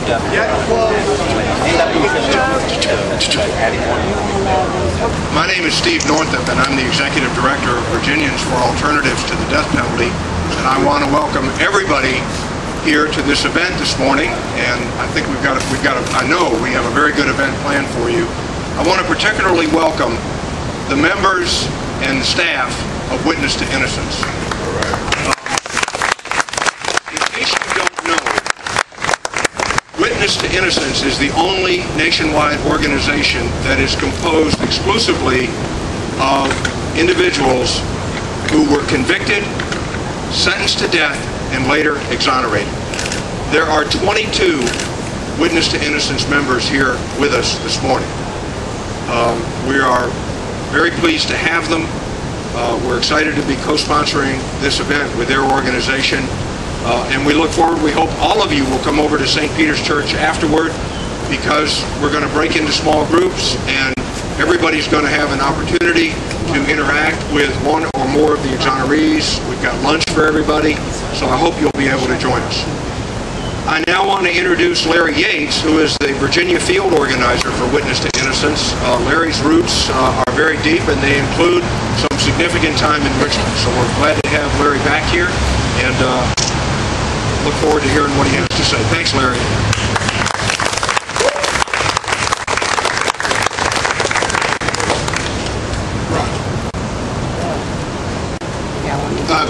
My name is Steve Northup, and I'm the Executive Director of Virginians for Alternatives to the Death Penalty. And I want to welcome everybody here to this event this morning. And I think I know we have a very good event planned for you. I want to particularly welcome the members and staff of Witness to Innocence. In case you don't know, Witness to Innocence is the only nationwide organization that is composed exclusively of individuals who were convicted, sentenced to death, and later exonerated. There are 22 Witness to Innocence members here with us this morning. We are very pleased to have them. We're excited to be co-sponsoring this event with their organization. And we look forward, we hope all of you will come over to St. Peter's Church afterward, because we're going to break into small groups and everybody's going to have an opportunity to interact with one or more of the exonerees. We've got lunch for everybody, so I hope you'll be able to join us. I now want to introduce Larry Yates, who is the Virginia field organizer for Witness to Innocence. Larry's roots are very deep, and they include some significant time in Richmond. So we're glad to have Larry back here, and look forward to hearing what he has to say. Thanks, Larry.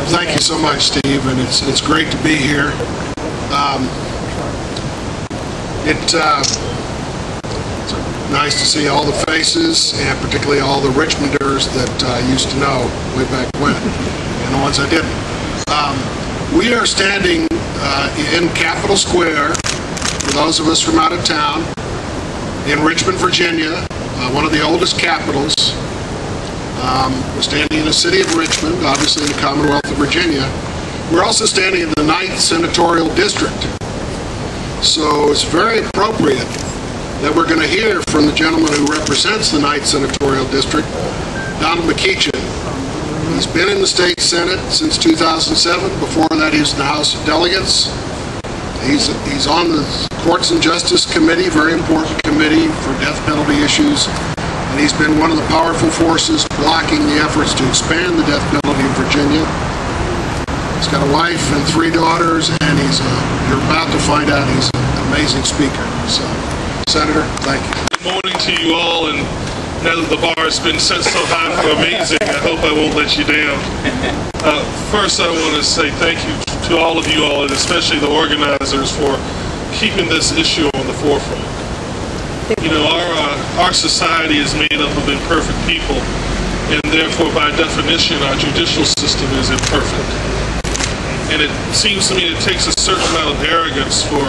Thank you so much, Steve, and it's great to be here. It's nice to see all the faces, and particularly all the Richmonders that I used to know way back when, and the ones I didn't. We are standing in Capitol Square, for those of us from out of town, in Richmond, Virginia, one of the oldest capitals. We're standing in the city of Richmond, obviously in the Commonwealth of Virginia. We're also standing in the 9th Senatorial District. So it's very appropriate that we're going to hear from the gentleman who represents the 9th Senatorial District, Donald McEachin. He's been in the state Senate since 2007. Before that, he was in the House of Delegates. He's on the Courts and Justice Committee, very important committee for death penalty issues. And he's been one of the powerful forces blocking the efforts to expand the death penalty in Virginia. He's got a wife and 3 daughters, and you're about to find out he's an amazing speaker. So, Senator, thank you. Good morning to you all, and now that the bar has been set so high for amazing, I hope I won't let you down. First, I want to say thank you to all of you all, and especially the organizers, for keeping this issue on the forefront. You know, our society is made up of imperfect people, and therefore, by definition, our judicial system is imperfect. And it seems to me it takes a certain amount of arrogance for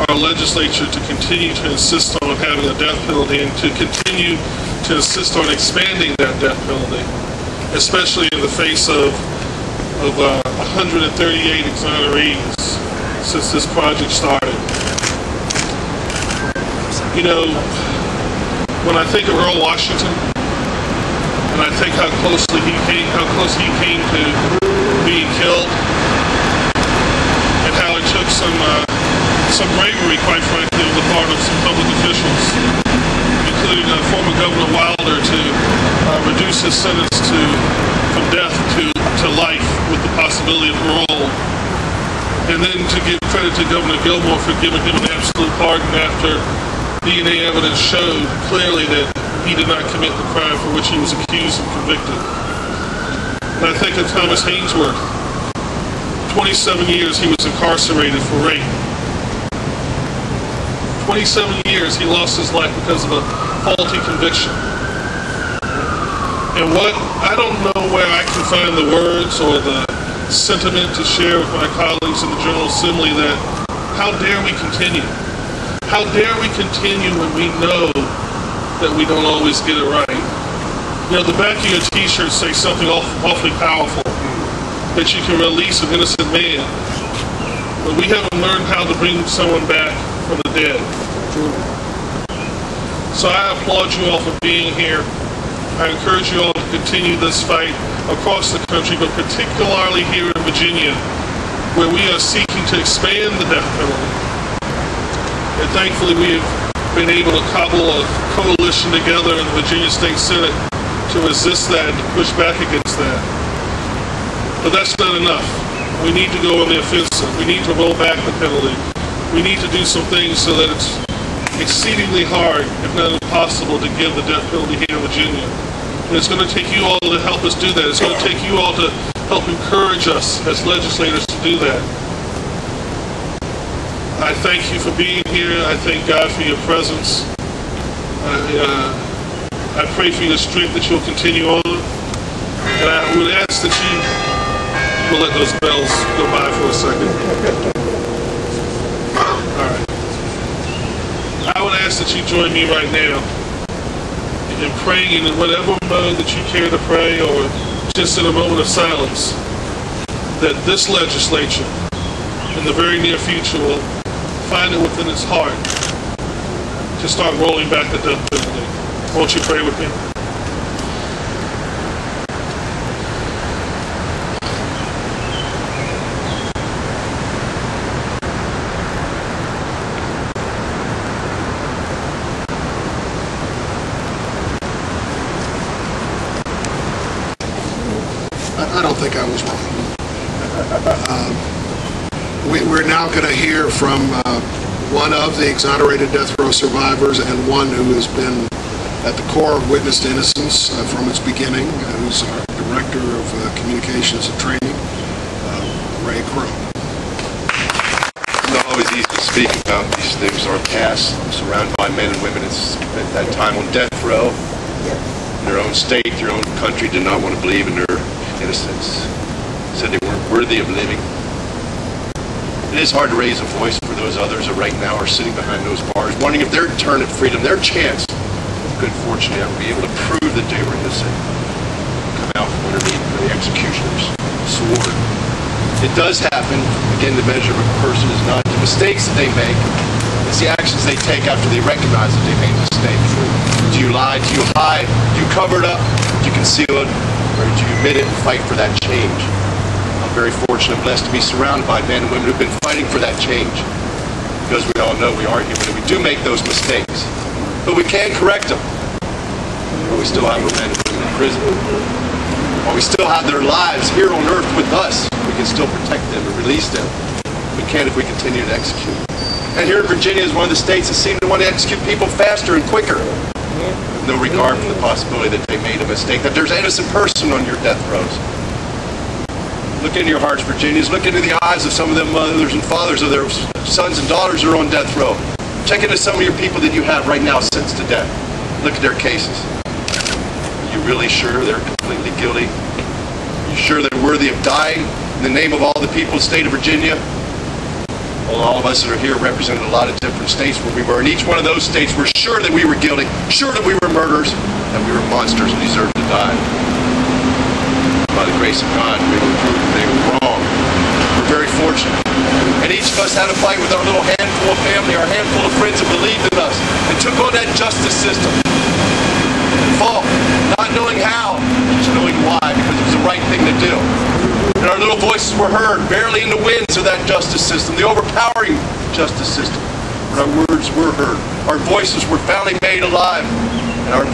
our legislature to continue to insist on having a death penalty, and to continue to insist on expanding that death penalty, especially in the face of 138 exonerees since this project started. You know, when I think of Earl Washington, and I think how close he came to being killed, and how it took some bravery, quite frankly, on the part of some public officials, including former Governor Wilder, to reduce his sentence from death to life with the possibility of parole, and then to give credit to Governor Gilmore for giving him an absolute pardon after DNA evidence showed clearly that he did not commit the crime for which he was accused and convicted. And I think of Thomas Hainsworth. 27 years he was incarcerated for rape. 27 years he lost his life because of a faulty conviction. And I don't know where I can find the words or the sentiment to share with my colleagues in the General Assembly that how dare we continue? How dare we continue when we know that we don't always get it right? You know, the back of your t-shirt say something awfully powerful, that you can release an innocent man. But we haven't learned how to bring someone back from the dead. So I applaud you all for being here. I encourage you all to continue this fight across the country, but particularly here in Virginia, where we are seeking to expand the death penalty. And thankfully we have been able to cobble a coalition together in the Virginia State Senate to resist that and to push back against that. But that's not enough. We need to go on the offensive. We need to roll back the penalty. We need to do some things so that it's exceedingly hard, if not impossible, to give the death penalty here in Virginia. And it's going to take you all to help us do that. It's going to take you all to help encourage us as legislators to do that. I thank you for being here. I thank God for your presence. I pray for your strength that you'll continue on. And I would ask that you will let those bells go by for a second. All right. I would ask that you join me right now in praying in whatever mode that you care to pray, or just in a moment of silence, that this legislature in the very near future will find it within its heart to start rolling back the death penalty. Won't you pray with me? I don't think I was wrong. We're now going to hear from one of the exonerated death row survivors and one who has been at the core of Witness to Innocence from its beginning, who's our Director of Communications and Training, Ray Crow. It's not always easy to speak about these things. Our past, surrounded by men and women, it's at that time on death row, in their own state, their own country, did not want to believe in their innocence, said they weren't worthy of living. It is hard to raise a voice for those others that right now are sitting behind those bars, wondering if their turn at freedom, their chance, good fortune, to be able to prove that they were innocent, come out from underneath the executioner's sword. It does happen. Again, the measure of a person is not the mistakes that they make, it's the actions they take after they recognize that they made a mistake. Do you lie? Do you hide? Do you cover it up? Do you conceal it? Or do you admit it and fight for that change? I'm very fortunate and blessed to be surrounded by men and women who've been fighting for that change. Because we all know we are human and we do make those mistakes. But we can correct them. But we still have our men and women in prison. While we still have their lives here on earth with us, we can still protect them and release them. We can if we continue to execute. And here in Virginia is one of the states that seem to want to execute people faster and quicker. With no regard for the possibility that they made a mistake, that there's an innocent person on your death rows. Look into your hearts, Virginians. Look into the eyes of some of them mothers and fathers of their sons and daughters who are on death row. Check into some of your people that you have right now sentenced to death. Look at their cases. Are you really sure they're completely guilty? Are you sure they're worthy of dying in the name of all the people of the state of Virginia? Well, all of us that are here represented a lot of different states where we were. In each one of those states, we're sure that we were guilty, sure that we were murderers, that we were monsters and deserved to die. By the grace of God, we were proved that they were wrong. We're very fortunate. And each of us had a fight with our little handful of family, our handful of friends that believed in us and took on that justice system. And fought, not knowing how, just knowing why, because it was the right thing to do. And our little voices were heard, barely in the winds of that justice system, the overpowering justice system. But our words were heard. Our voices were finally made alive. And our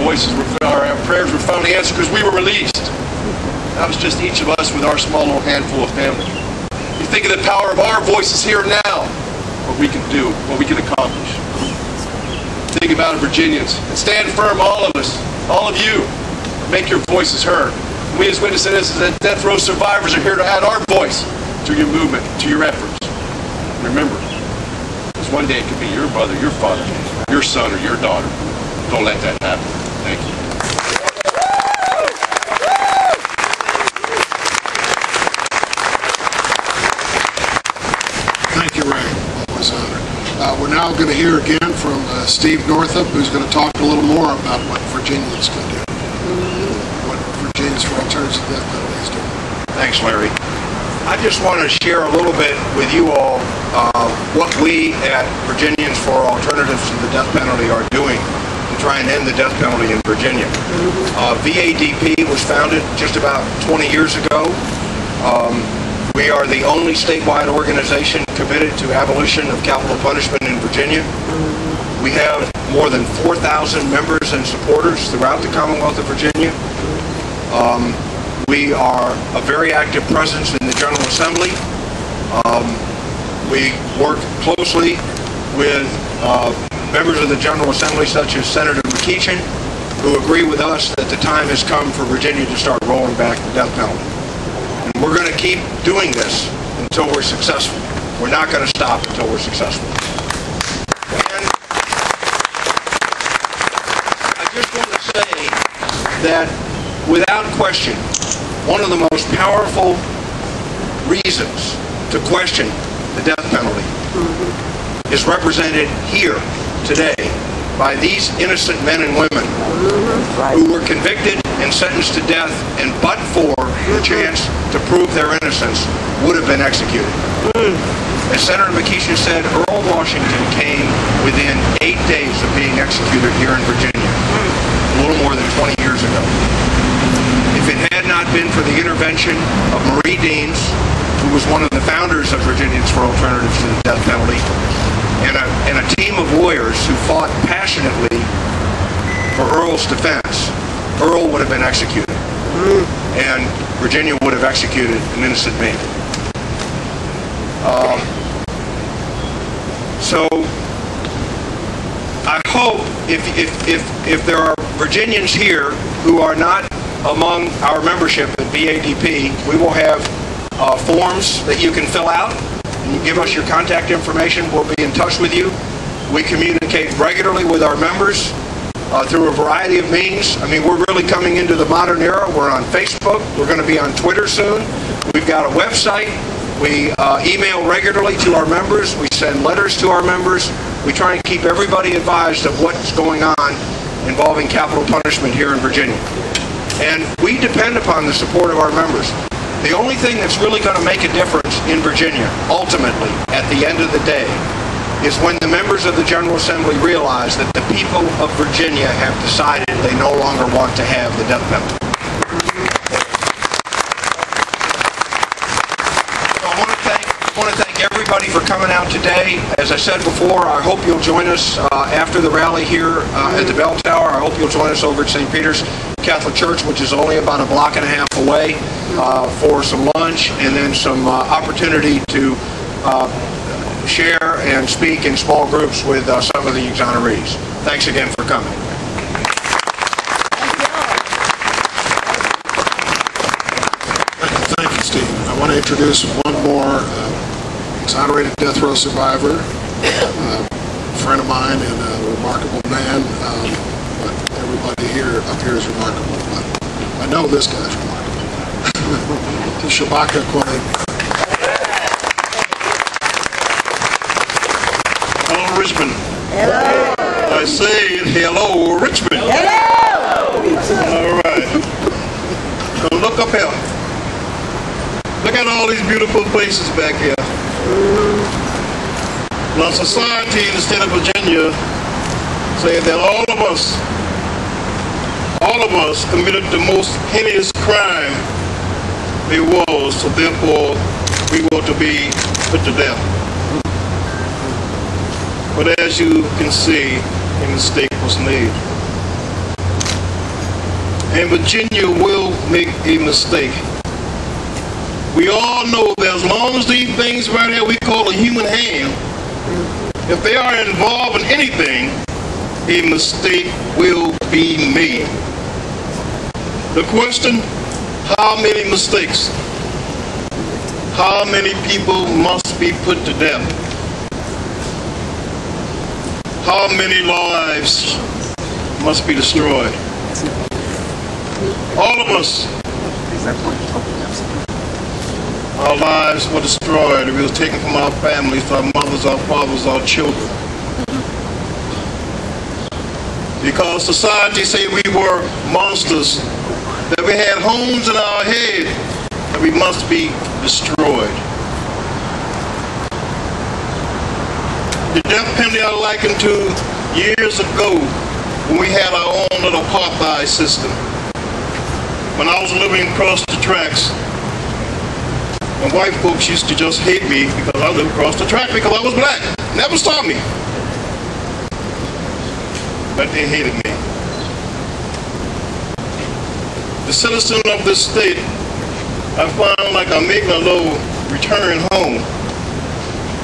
prayers were finally answered because we were released. That was just each of us with our small little handful of family. You think of the power of our voices here now, what we can do, what we can accomplish. Think about it, Virginians, and stand firm, all of us, all of you. Make your voices heard. We as witnesses and death row survivors are here to add our voice to your movement, to your efforts. Remember, because one day it could be your brother, your father, your son, or your daughter. Don't let that happen. Thank you. Thank you, Ray. Always honored. We're now going to hear again from Steve Northup, who's going to talk a little more about what Virginians can do. What Virginians for Alternative Death Penalty is doing. Thanks, Larry. I just want to share a little bit with you all what we at Virginians for Alternatives to the Death Penalty are doing to try and end the death penalty in Virginia. VADP was founded just about 20 years ago. We We are the only statewide organization committed to abolition of capital punishment in Virginia. We have more than 4,000 members and supporters throughout the Commonwealth of Virginia. We are a very active presence in the General Assembly. We work closely with members of the General Assembly, such as Senator McEachin, who agree with us that the time has come for Virginia to start rolling back the death penalty. And we're going to keep doing this until we're successful. We're not going to stop until we're successful. And I just want to say that, without question, one of the most powerful reasons to question the death penalty is represented here today by these innocent men and women who were convicted and sentenced to death, and but for the chance to prove their innocence, would have been executed. As Senator McEachin said, Earl Washington came within 8 days of being executed here in Virginia, a little more than 20 years ago. If it had not been for the intervention of Marie Deans, who was one of the founders of Virginians for Alternatives to the Death Penalty, and a team of lawyers who fought passionately for Earl's defense, Earl would have been executed. And Virginia would have executed an innocent man. So I hope if there are Virginians here who are not among our membership at BADP, we will have forms that you can fill out. You give us your contact information. We'll be in touch with you. We communicate regularly with our members through a variety of means. I mean, we're really coming into the modern era. We're on Facebook. We're going to be on Twitter soon. We've got a website. We email regularly to our members. We send letters to our members. We try and keep everybody advised of what's going on involving capital punishment here in Virginia. And we depend upon the support of our members. The only thing that's really going to make a difference in Virginia, ultimately, at the end of the day, is when the members of the General Assembly realize that the people of Virginia have decided they no longer want to have the death penalty. So I want to thank everybody for coming out today. As I said before, I hope you'll join us after the rally here at the Bell Tower. I hope you'll join us over at St. Peter's Catholic Church, which is only about a block and a half away, for some lunch and then some opportunity to share and speak in small groups with some of the exonerees. Thanks again for coming. Thank you, Steve. I want to introduce one more exonerated death row survivor, a friend of mine and a remarkable man. But everybody up here is remarkable. But I know this guy's remarkable. To Shabaka Kwame. Hello, Richmond. Hello. I said hello, Richmond. Hello. All right. So look up here. Look at all these beautiful places back here. Now, society in the state of Virginia said that all of us committed the most heinous crime there was, so therefore we were to be put to death. But as you can see, a mistake was made. And Virginia will make a mistake. We all know that as long as these things right here we call a human hand, if they are involved in anything, a mistake will be made. The question, how many mistakes? How many people must be put to death? How many lives must be destroyed? All of us. Our lives were destroyed. We were taken from our families, our mothers, our fathers, our children. Because society said we were monsters, that we had homes in our head, that we must be destroyed. The death penalty I likened to years ago when we had our own little apartheid system. When I was living across the tracks, And white folks used to just hate me because I lived across the track because I was black. Never stopped me. But they hated me. The citizen of this state, I found like I'm making a little return home.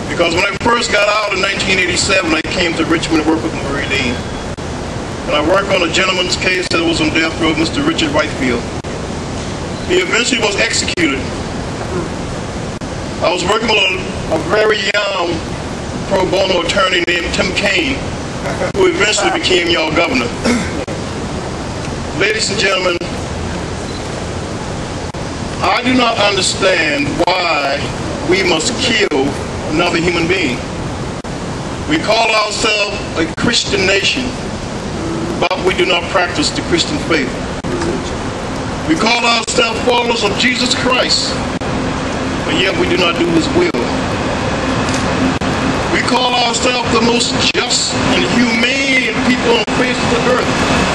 Because when I first got out in 1987, I came to Richmond to work with Murray Dean. And I worked on a gentleman's case that was on death row, Mr. Richard Whitefield. He eventually was executed. I was working with a very young pro bono attorney named Tim Kaine, who eventually became your governor. Ladies and gentlemen, I do not understand why we must kill another human being. We call ourselves a Christian nation, but we do not practice the Christian faith. We call ourselves followers of Jesus Christ, but yet we do not do His will. We call ourselves the most just and humane people on the face of the earth,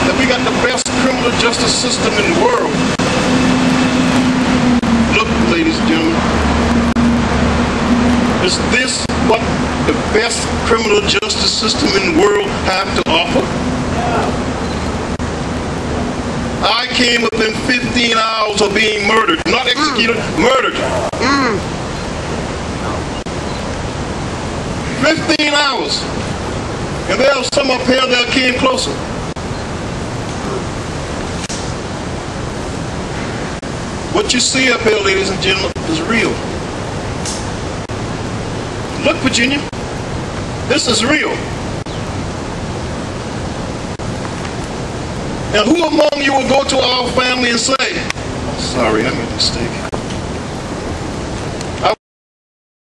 that we got the best criminal justice system in the world. Look, ladies and gentlemen, is this what the best criminal justice system in the world have to offer? I came within 15 hours of being murdered, not executed, murdered. 15 hours. And there was some up here that came closer. What you see up here, ladies and gentlemen, is real. Look, Virginia, this is real. Now, who among you will go to our family and say, "Sorry, I made a mistake"?